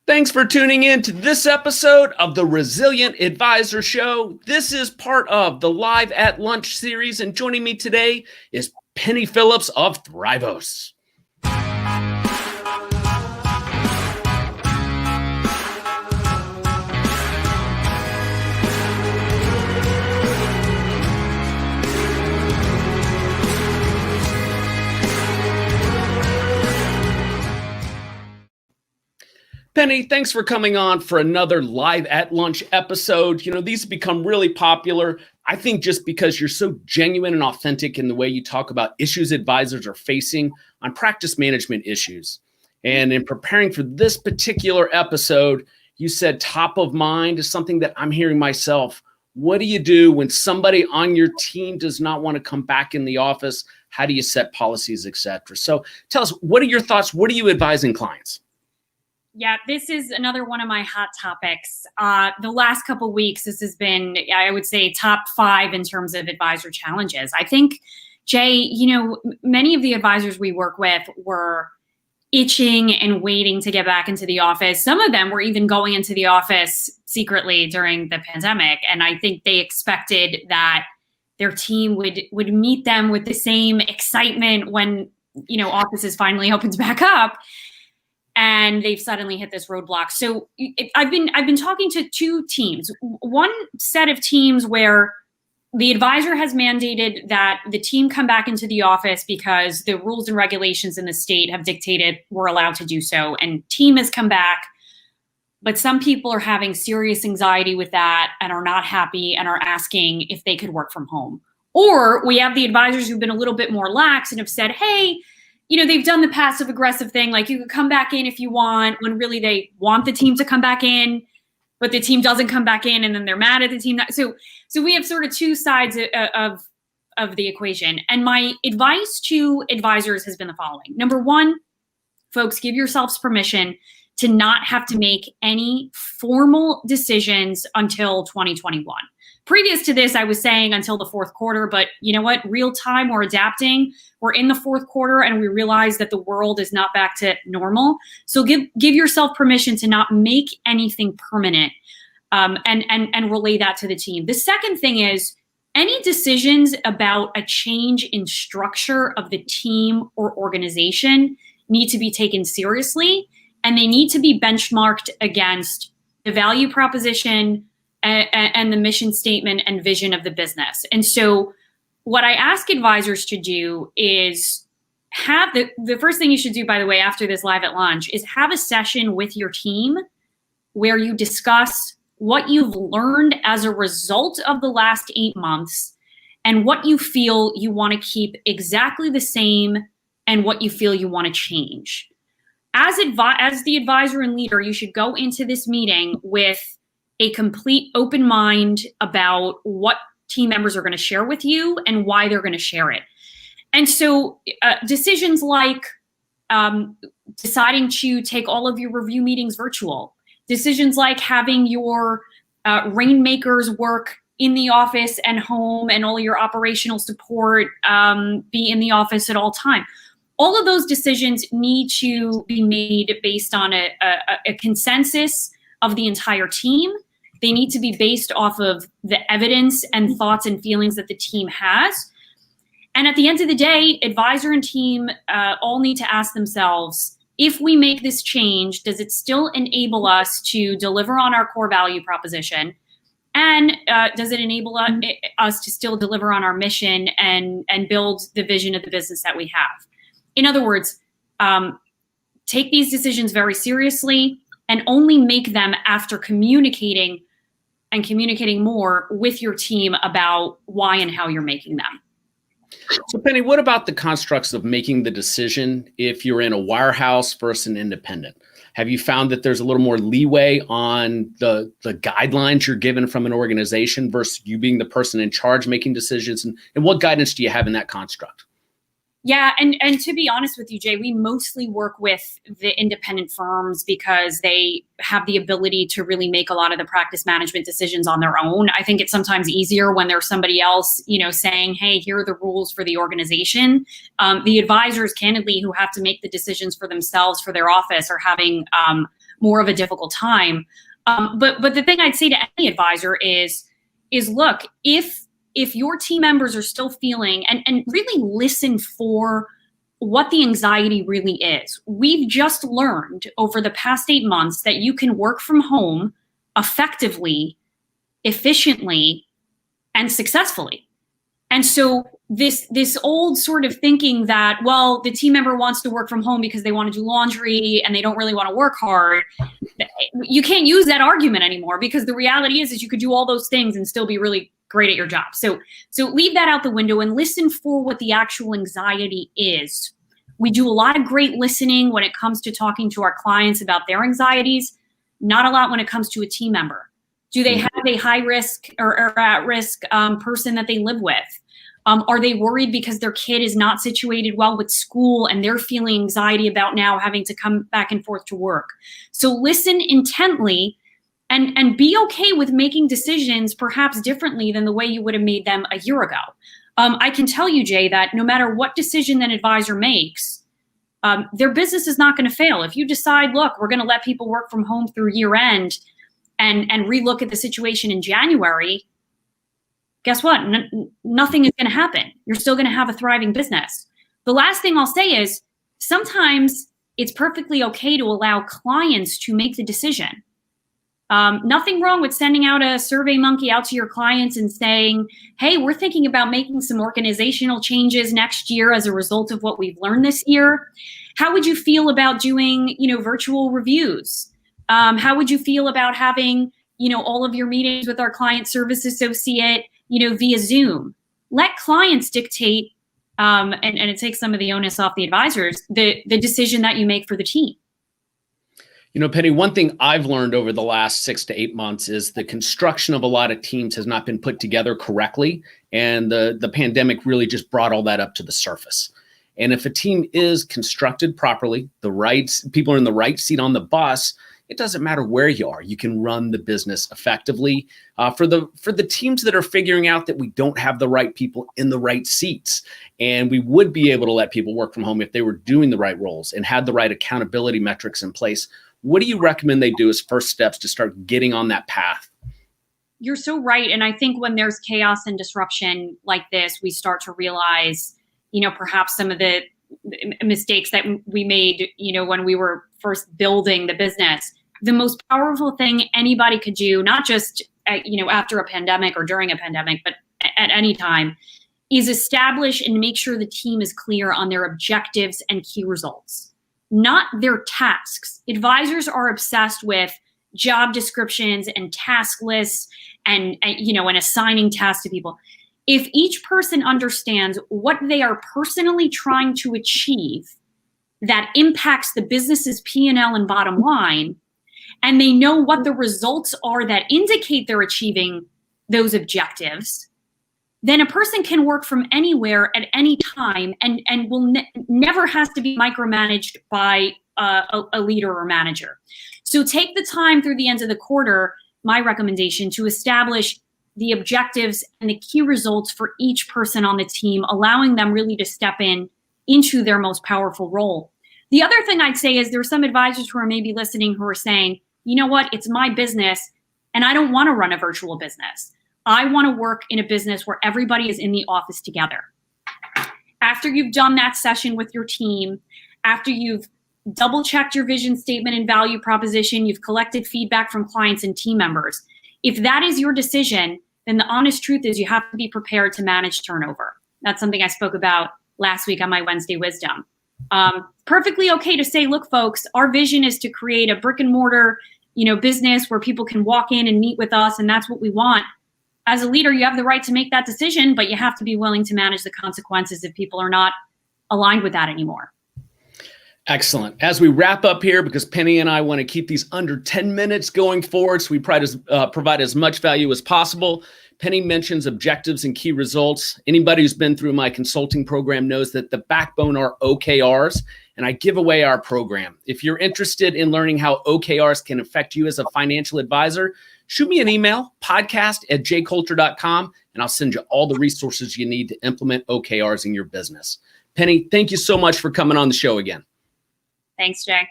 Thanks for tuning in to this episode of the Resilient Advisor Show. This is part of the Live at Lunch series, and joining me today is Penny Phillips of Thrivos. Penny, thanks for coming on for another Live at Lunch episode. You know, these have become really popular, I think, just because you're so genuine and authentic in the way you talk about issues advisors are facing on practice management issues. And in preparing for this particular episode, you said top of mind is something that I'm hearing myself. What do you do when somebody on your team does not want to come back in the office? How do you set policies, et cetera? So tell us, what are your thoughts? What are you advising clients? Yeah, this is another one of my hot topics. The last couple of weeks, this has been, I would say, top 5 in terms of advisor challenges. I think, Jay, many of the advisors we work with were itching and waiting to get back into the office. Some of them were even going into the office secretly during the pandemic. And I think they expected that their team would meet them with the same excitement when, offices finally opens back up. And they've suddenly hit this roadblock. So I've been talking to 2 teams. One set of teams where the advisor has mandated that the team come back into the office because the rules and regulations in the state have dictated we're allowed to do so. And team has come back, but some people are having serious anxiety with that and are not happy and are asking if they could work from home. Or we have the advisors who've been a little bit more lax and have said, hey, they've done the passive aggressive thing, like you can come back in if you want, when really they want the team to come back in, but the team doesn't come back in and then they're mad at the team. So we have sort of 2 sides of the equation. And my advice to advisors has been the following. Number 1, folks, give yourselves permission to not have to make any formal decisions until 2021. Previous to this, I was saying until the 4th quarter, but you know what? Real time, we're adapting. We're in the 4th quarter and we realize that the world is not back to normal. So give yourself permission to not make anything permanent and relay that to the team. The second thing is any decisions about a change in structure of the team or organization need to be taken seriously, and they need to be benchmarked against the value proposition and the mission statement and vision of the business. And so what I ask advisors to do is have the first thing you should do, by the way, after this Live at Lunch, is have a session with your team where you discuss what you've learned as a result of the last 8 months and what you feel you want to keep exactly the same and what you feel you want to change. As the advisor and leader, you should go into this meeting with a complete open mind about what team members are going to share with you and why they're going to share it. And so decisions like deciding to take all of your review meetings virtual, decisions like having your rainmakers work in the office and home and all your operational support be in the office at all time. All of those decisions need to be made based on a consensus of the entire team. They need to be based off of the evidence and thoughts and feelings that the team has. And at the end of the day, advisor and team all need to ask themselves, if we make this change, does it still enable us to deliver on our core value proposition? And does it enable us to still deliver on our mission and build the vision of the business that we have? In other words, take these decisions very seriously and only make them after communicating more with your team about why and how you're making them. So Penny, what about the constructs of making the decision if you're in a wirehouse versus an independent? Have you found that there's a little more leeway on the guidelines you're given from an organization versus you being the person in charge making decisions? And what guidance do you have in that construct? Yeah, and to be honest with you, Jay, we mostly work with the independent firms because they have the ability to really make a lot of the practice management decisions on their own. I think it's sometimes easier when there's somebody else, saying, hey, here are the rules for the organization. The advisors, candidly, who have to make the decisions for themselves, for their office, are having more of a difficult time. But the thing I'd say to any advisor is look, if your team members are still feeling, and really listen for what the anxiety really is. We've just learned over the past 8 months that you can work from home effectively, efficiently, and successfully. And so this old sort of thinking that, well, the team member wants to work from home because they want to do laundry and they don't really want to work hard. You can't use that argument anymore, because the reality is you could do all those things and still be really great at your job. So leave that out the window and listen for what the actual anxiety is. We do a lot of great listening when it comes to talking to our clients about their anxieties, not a lot when it comes to a team member. Do they have a high risk or at risk person that they live with? Are they worried because their kid is not situated well with school and they're feeling anxiety about now having to come back and forth to work? So listen intently and be okay with making decisions perhaps differently than the way you would have made them a year ago. I can tell you, Jay, that no matter what decision an advisor makes, their business is not going to fail. If you decide, look, we're going to let people work from home through year end and relook at the situation in January, guess what? Nothing is going to happen. You're still going to have a thriving business. The last thing I'll say is sometimes it's perfectly okay to allow clients to make the decision. Nothing wrong with sending out a survey monkey out to your clients and saying, hey, we're thinking about making some organizational changes next year as a result of what we've learned this year. How would you feel about doing, virtual reviews? How would you feel about having, all of your meetings with our client service associate, via Zoom? Let clients dictate, and it takes some of the onus off the advisors, the decision that you make for the team. Penny, one thing I've learned over the last 6 to 8 months is the construction of a lot of teams has not been put together correctly. And the pandemic really just brought all that up to the surface. And if a team is constructed properly, the right people are in the right seat on the bus, it doesn't matter where you are. You can run the business effectively. For the teams that are figuring out that we don't have the right people in the right seats, and we would be able to let people work from home if they were doing the right roles and had the right accountability metrics in place, what do you recommend they do as first steps to start getting on that path? You're so right. And I think when there's chaos and disruption like this, we start to realize, perhaps some of the mistakes that we made, when we were first building the business. The most powerful thing anybody could do, not just, after a pandemic or during a pandemic, but at any time, is establish and make sure the team is clear on their objectives and key results, not their tasks. Advisors are obsessed with job descriptions and task lists and assigning tasks to people. If each person understands what they are personally trying to achieve that impacts the business's P&L and bottom line, and they know what the results are that indicate they're achieving those objectives, then a person can work from anywhere at any time and will never has to be micromanaged by a leader or manager. So take the time through the end of the quarter, my recommendation, to establish the objectives and the key results for each person on the team, allowing them really to step into their most powerful role. The other thing I'd say is there are some advisors who are maybe listening who are saying, you know what, it's my business and I don't want to run a virtual business. I want to work in a business where everybody is in the office together. After you've done that session with your team, after you've double checked your vision statement and value proposition, you've collected feedback from clients and team members. If that is your decision, then the honest truth is you have to be prepared to manage turnover. That's something I spoke about last week on my Wednesday Wisdom. Perfectly okay to say, look, folks, our vision is to create a brick and mortar, business where people can walk in and meet with us, and that's what we want. As a leader, you have the right to make that decision, but you have to be willing to manage the consequences if people are not aligned with that anymore. Excellent. As we wrap up here, because Penny and I want to keep these under 10 minutes going forward, so we provide as much value as possible. Penny mentions objectives and key results. Anybody who's been through my consulting program knows that the backbone are OKRs, and I give away our program. If you're interested in learning how OKRs can affect you as a financial advisor, shoot me an email, podcast@jcoulter.com, and I'll send you all the resources you need to implement OKRs in your business. Penny, thank you so much for coming on the show again. Thanks, Jay.